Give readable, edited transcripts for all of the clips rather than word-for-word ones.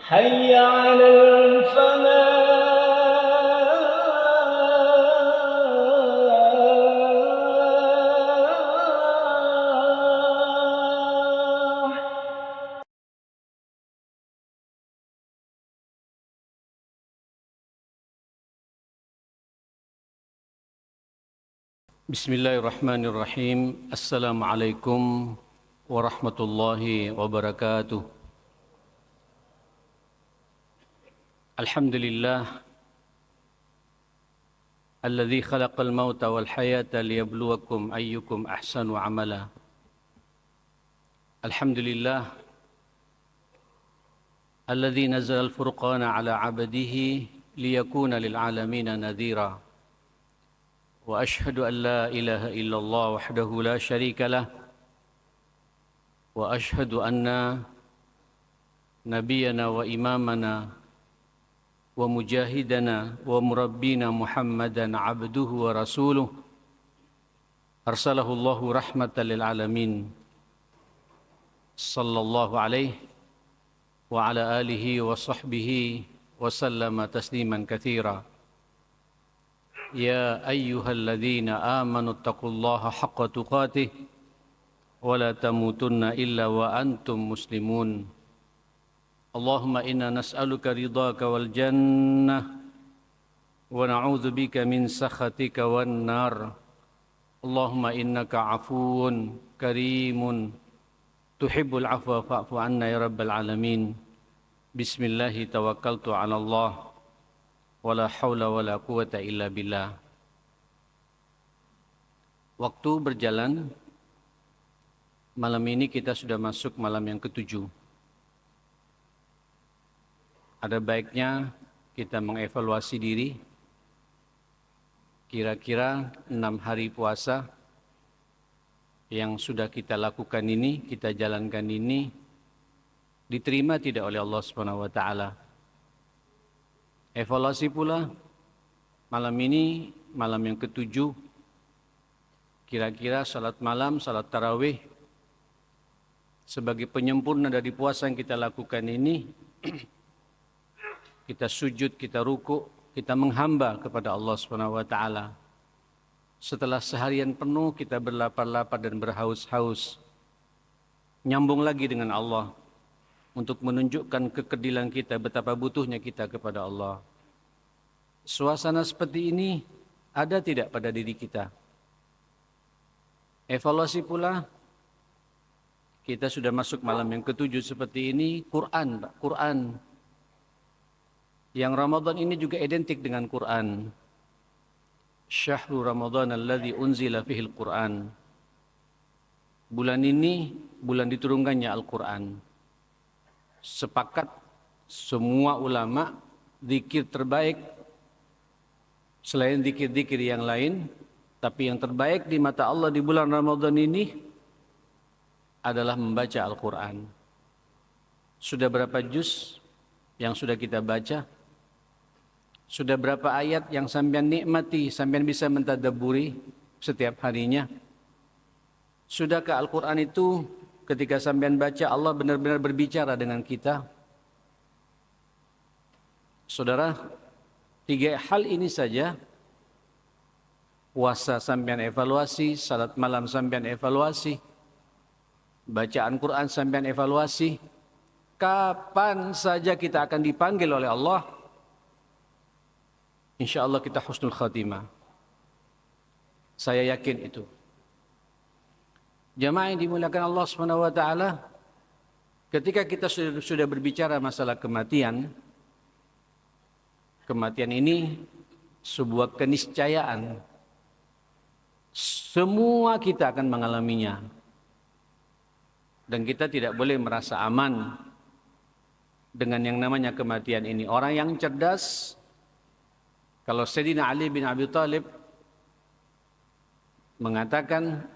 حي على الفلاح. Bismillahirrahmanirrahim. Assalamualaikum warahmatullahi wabarakatuh. Alhamdulillah alladzi khalaqal mauta wal hayata liyabluwakum ayyukum ahsanu amala. Alhamdulillah alladzi nazzala al-furqana ala 'abdihi liyakuna lil 'alamina nadhira. Wa ashhadu an la ilaha illallah wahdahu la syarika lah wa ashhadu anna nabiyyana wa imamana wa mujahidana wa murabbina Muhammadan abduhu wa rasuluh arsalahu Allahu rahmatan lil alamin sallallahu alaihi wa ala alihi wa sahbihi wa sallama tasliman katsira. يا أيها الذين آمنوا اتقوا الله حق تقاته ولا تموتن إلا وأنتم مسلمون. اللهم إنا نسألك رضاك والجنة ونعوذ بك من سخطك والنار. اللهم إنك عفو كريم تحب العفو فاعف عنا يا رب العالمين. بسم الله توكلت على الله wala haula wala quwata illa billah. Waktu berjalan, malam ini kita sudah masuk malam yang ketujuh. Ada baiknya kita mengevaluasi diri. Kira-kira 6 hari puasa yang sudah kita lakukan ini, kita jalankan ini, diterima tidak oleh Allah Subhanahu wa taala. Evaluasi pula malam ini, malam yang ketujuh, kira-kira salat malam, salat tarawih, sebagai penyempurna dari puasa yang kita lakukan ini, kita sujud, kita ruku, kita menghamba kepada Allah Subhanahu wa taala. Setelah seharian penuh kita berlapar-lapar dan berhaus-haus, nyambung lagi dengan Allah untuk menunjukkan kekedilan kita, betapa butuhnya kita kepada Allah. Suasana seperti ini ada tidak pada diri kita? Evaluasi pula, kita sudah masuk malam yang ketujuh seperti ini, Quran, Pak, Quran. Yang Ramadan ini juga identik dengan Quran. Syahrul Ramadan alladzi unzila fihil Quran. Bulan ini, bulan diturunkannya Al-Quran. Sepakat semua ulama, zikir terbaik selain zikir-zikir yang lain, tapi yang terbaik di mata Allah di bulan Ramadan ini adalah membaca Al-Quran. Sudah berapa juz yang sudah kita baca? Sudah berapa ayat yang sampean nikmati, sampean bisa mentadabburi setiap harinya? Sudahkah Al-Quran itu ketika sampean baca, Allah benar-benar berbicara dengan kita? Saudara, 3 hal ini saja, puasa sampean evaluasi, salat malam sampean evaluasi, bacaan Quran sampean evaluasi, kapan saja kita akan dipanggil oleh Allah, insya Allah kita husnul khatimah. Saya yakin itu. Jamaah yang dimuliakan Allah Subhanahu wa taala, ketika kita sudah berbicara masalah kematian, kematian ini sebuah keniscayaan. Semua kita akan mengalaminya. Dan kita tidak boleh merasa aman dengan yang namanya kematian ini. Orang yang cerdas, kalau Sayyidina Ali bin Abi Thalib mengatakan,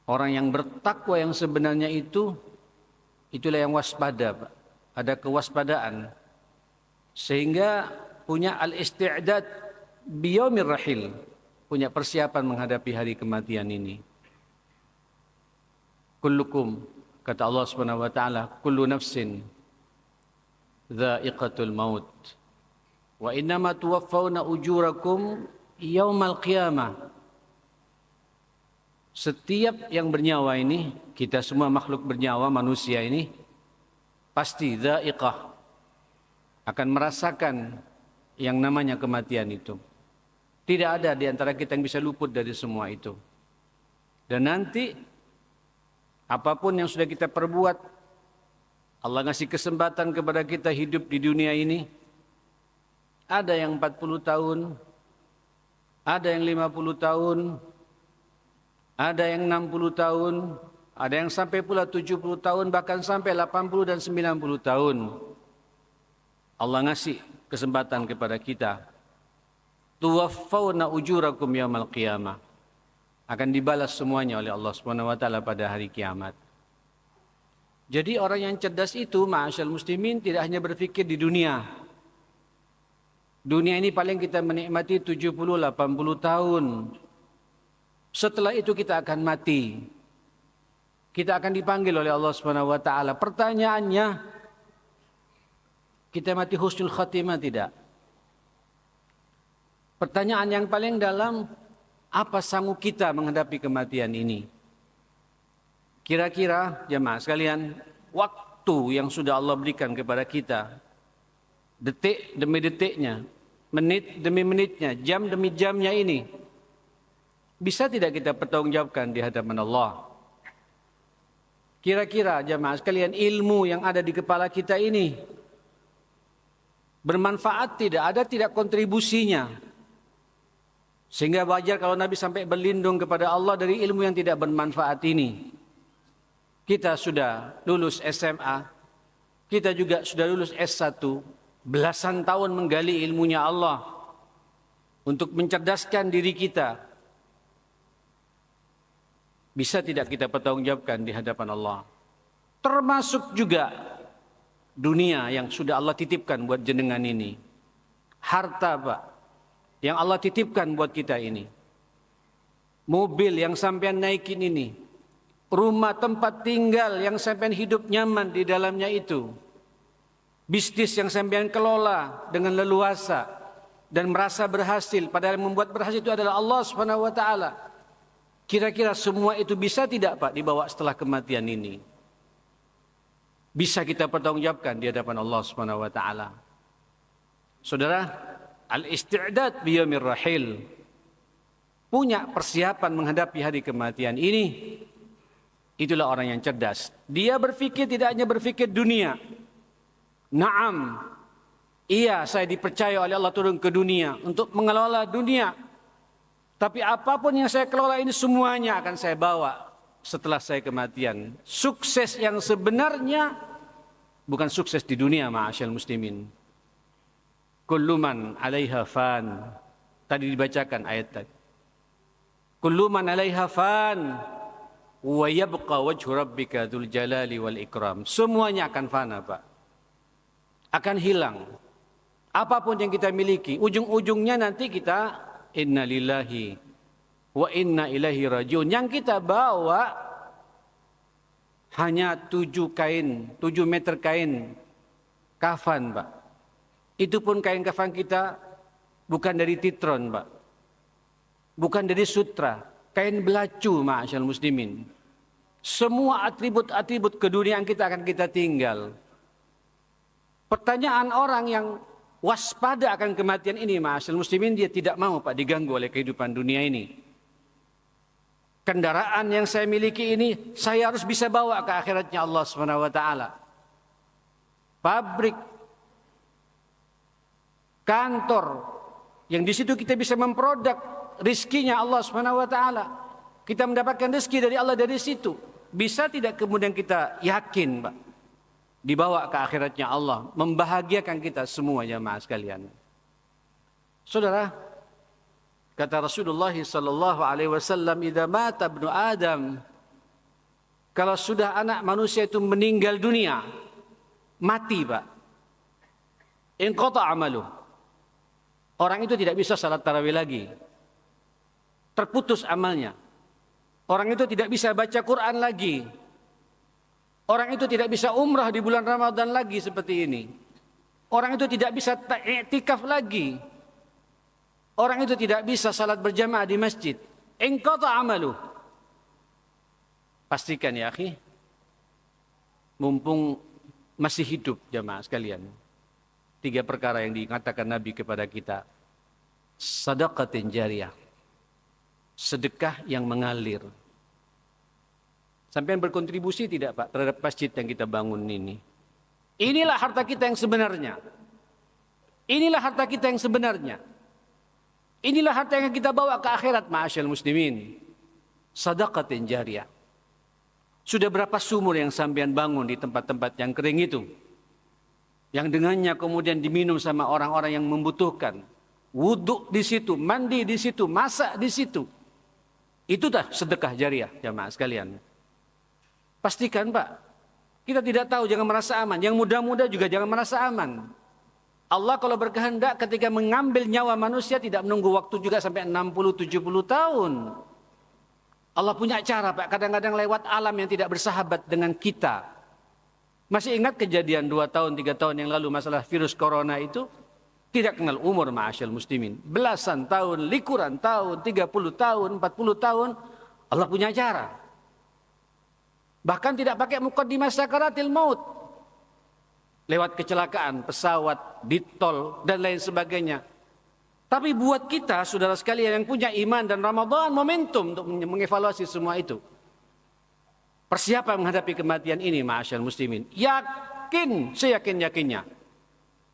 orang yang bertakwa yang sebenarnya itulah yang waspada, Pak. Ada kewaspadaan. Sehingga punya al-isti'dad biyaumir rahil, punya persiapan menghadapi hari kematian ini. Kullukum, kata Allah Subhanahu wa taala, kullu nafsin dha'iqatul maut. Wa innama tuwaffawna ujurakum yaumal qiyamah. Setiap yang bernyawa ini, kita semua makhluk bernyawa manusia ini pasti dha'iqah, akan merasakan yang namanya kematian itu. Tidak ada di antara kita yang bisa luput dari semua itu. Dan nanti apapun yang sudah kita perbuat, Allah ngasih kesempatan kepada kita hidup di dunia ini. Ada yang 40 tahun, ada yang 50 tahun, ada yang 60 tahun, ada yang sampai pula 70 tahun, bahkan sampai 80 dan 90 tahun. Allah ngasih kesempatan kepada kita. Tuwaffawna ujurakum yaumal qiyamah. Akan dibalas semuanya oleh Allah Subhanahu wa taala pada hari kiamat. Jadi orang yang cerdas itu, ma'asyal muslimin, tidak hanya berfikir di dunia. Dunia ini paling kita menikmati 70-80 tahun. Setelah itu kita akan mati. Kita akan dipanggil oleh Allah Subhanahu wa taala. Pertanyaannya, kita mati husnul khatimah tidak? Pertanyaan yang paling dalam, apa sanggup kita menghadapi kematian ini? Kira-kira jemaah sekalian, waktu yang sudah Allah berikan kepada kita, detik demi detiknya, menit demi menitnya, jam demi jamnya ini, bisa tidak kita pertanggungjawabkan di hadapan Allah? Kira-kira jemaah sekalian, ilmu yang ada di kepala kita ini bermanfaat tidak? Ada tidak kontribusinya? Sehingga wajar kalau Nabi sampai berlindung kepada Allah dari ilmu yang tidak bermanfaat ini. Kita sudah lulus SMA, kita juga sudah lulus S1, belasan tahun menggali ilmunya Allah untuk mencerdaskan diri kita. Bisa tidak kita pertanggungjawabkan di hadapan Allah? Termasuk juga dunia yang sudah Allah titipkan buat jenengan ini. Harta, Pak, yang Allah titipkan buat kita ini. Mobil yang sampean naikin ini. Rumah tempat tinggal yang sampean hidup nyaman di dalamnya itu. Bisnis yang sampean kelola dengan leluasa dan merasa berhasil, padahal yang membuat berhasil itu adalah Allah Subhanahu wa taala. Kira-kira semua itu bisa tidak, Pak, dibawa setelah kematian ini? Bisa kita pertanggungjawabkan di hadapan Allah Subhanahu wa taala. Saudara, al-isti'dad biyaumir rahil, punya persiapan menghadapi hari kematian ini, itulah orang yang cerdas. Dia berfikir tidak hanya berfikir dunia. Naam, iya, saya dipercaya oleh Allah turun ke dunia untuk mengelola dunia. Tapi apapun yang saya kelola ini semuanya akan saya bawa setelah saya kematian. Sukses yang sebenarnya bukan sukses di dunia, ma'asyal muslimin. Kullu man 'alaiha fan. Tadi dibacakan ayat tadi. Kullu man 'alaiha fan wa yabqa wajhu rabbika dzul jalali wal ikram. Semuanya akan fana, Pak. Akan hilang. Apapun yang kita miliki, ujung-ujungnya nanti kita inna lillahi wa inna ilaihi rajiun. Yang kita bawa hanya 7 meter kain kafan, Pak. Itu pun kain kafan kita bukan dari titron, Pak. Bukan dari sutra. Kain belacu, ma'asyal muslimin. Semua atribut-atribut keduniaan kita akan kita tinggal. Pertanyaan orang yang waspada akan kematian ini, ma'asyal muslimin, dia tidak mau, Pak, diganggu oleh kehidupan dunia ini. Kendaraan yang saya miliki ini, saya harus bisa bawa ke akhiratnya Allah Subhanahu wa taala. Pabrik, kantor, yang di situ kita bisa memproduk rizkinya Allah Subhanahu wa taala. Kita mendapatkan rezeki dari Allah dari situ. Bisa tidak kemudian kita yakin, Pak, dibawa ke akhiratnya Allah, membahagiakan kita semua jamaah sekalian. Saudara, kata Rasulullah sallallahu alaihi wasallam, "Idza mata ibnu Adam," kalau sudah anak manusia itu meninggal dunia, mati, Pak, inqata amaluh. Orang itu tidak bisa salat tarawih lagi. Terputus amalnya. Orang itu tidak bisa baca Quran lagi. Orang itu tidak bisa umrah di bulan Ramadan lagi seperti ini. Orang itu tidak bisa i'tikaf lagi. Orang itu tidak bisa salat berjamaah di masjid. Inqata amaluh. Pastikan ya akhi, mumpung masih hidup jamaah sekalian, 3 perkara yang dikatakan Nabi kepada kita. Sadaqatin jariyah, sedekah yang mengalir. Sampai berkontribusi tidak Pak terhadap masjid yang kita bangun ini? Inilah harta kita yang sebenarnya. Inilah harta kita yang sebenarnya. Inilah harta yang kita bawa ke akhirat, ma'asyal muslimin. Sadaqatin jariyah. Sudah berapa sumur yang sampean bangun di tempat-tempat yang kering itu? Yang dengannya kemudian diminum sama orang-orang yang membutuhkan. Wudhu di situ, mandi di situ, masak di situ. Itu dah sedekah jariyah, jamaah sekalian. Pastikan Pak, kita tidak tahu, jangan merasa aman. Yang muda-muda juga jangan merasa aman. Allah kalau berkehendak ketika mengambil nyawa manusia tidak menunggu waktu juga sampai 60-70 tahun. Allah punya cara Pak, kadang-kadang lewat alam yang tidak bersahabat dengan kita. Masih ingat kejadian 2 tahun, 3 tahun yang lalu masalah virus corona itu? Tidak kenal umur ma'asyal muslimin. Belasan tahun, likuran tahun, 30 tahun, 40 tahun. Allah punya cara. Bahkan tidak pakai muqaddimah sakaratil maut. Lewat kecelakaan, pesawat, di tol, dan lain sebagainya. Tapi buat kita, saudara sekalian yang punya iman dan Ramadan, momentum untuk mengevaluasi semua itu. Persiapan menghadapi kematian ini, ma'asyal muslimin. Yakin, seyakin-yakinnya.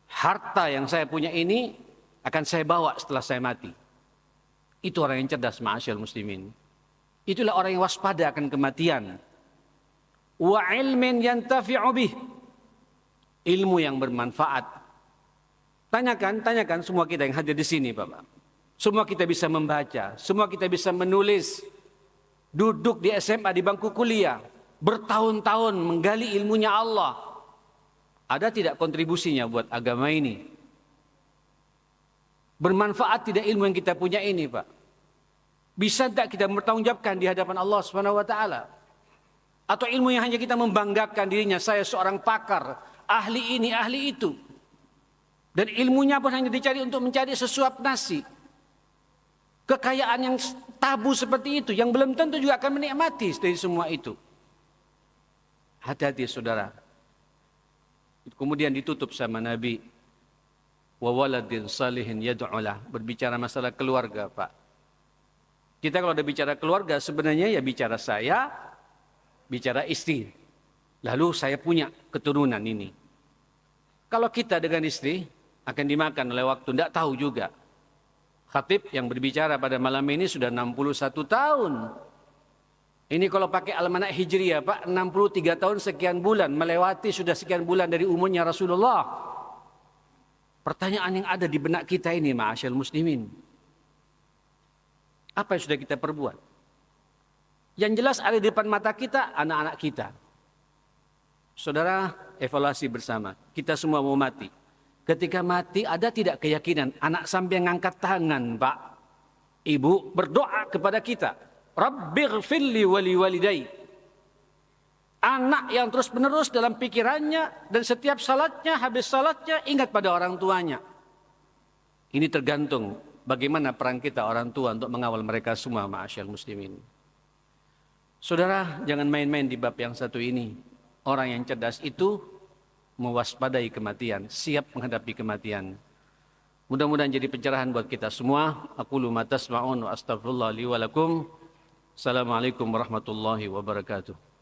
Harta yang saya punya ini akan saya bawa setelah saya mati. Itu orang yang cerdas, ma'asyal muslimin. Itulah orang yang waspada akan kematian. Wa ilmin yantafi'u bih. Ilmu yang bermanfaat. Tanyakan semua kita yang hadir di sini, Bapak. Semua kita bisa membaca, semua kita bisa menulis. Duduk di SMA, di bangku kuliah, bertahun-tahun menggali ilmunya Allah. Ada tidak kontribusinya buat agama ini? Bermanfaat tidak ilmu yang kita punya ini, Pak? Bisa tidak kita bertanggungjawabkan di hadapan Allah Subhanahu wa taala? Atau ilmu yang hanya kita membanggakan dirinya, saya seorang pakar, ahli ini, ahli itu. Dan ilmunya pun hanya dicari untuk mencari sesuap nasi. Kekayaan yang tabu seperti itu, yang belum tentu juga akan menikmati dari semua itu. Hati-hati saudara. Kemudian ditutup sama Nabi. Wa waladin salihin yad'ulah. Berbicara masalah keluarga, Pak. Kita kalau ada bicara keluarga, sebenarnya ya bicara saya, bicara istri. Lalu saya punya keturunan ini. Kalau kita dengan istri akan dimakan oleh waktu, tidak tahu juga. Khatib yang berbicara pada malam ini sudah 61 tahun. Ini kalau pakai almanak hijriah Pak, 63 tahun sekian bulan, melewati sudah sekian bulan dari umurnya Rasulullah. Pertanyaan yang ada di benak kita ini, ma'asyal muslimin. Apa yang sudah kita perbuat? Yang jelas ada di depan mata kita, anak-anak kita. Saudara, evaluasi bersama. Kita semua mau mati. Ketika mati, ada tidak keyakinan? Anak sampai ngangkat tangan, Pak. Ibu berdoa kepada kita. Rabbighfirli wali walidai. Anak yang terus menerus dalam pikirannya dan setiap salatnya, habis salatnya ingat pada orang tuanya. Ini tergantung bagaimana peran kita orang tua untuk mengawal mereka semua, ma'asyal muslimin. Saudara, jangan main-main di bab yang satu ini. Orang yang cerdas itu mewaspadai kematian, siap menghadapi kematian. Mudah-mudahan jadi pencerahan buat kita semua. Aqulu ma tasma'un wa astaghfirullah li wa lakum. Assalamualaikum warahmatullahi wabarakatuh.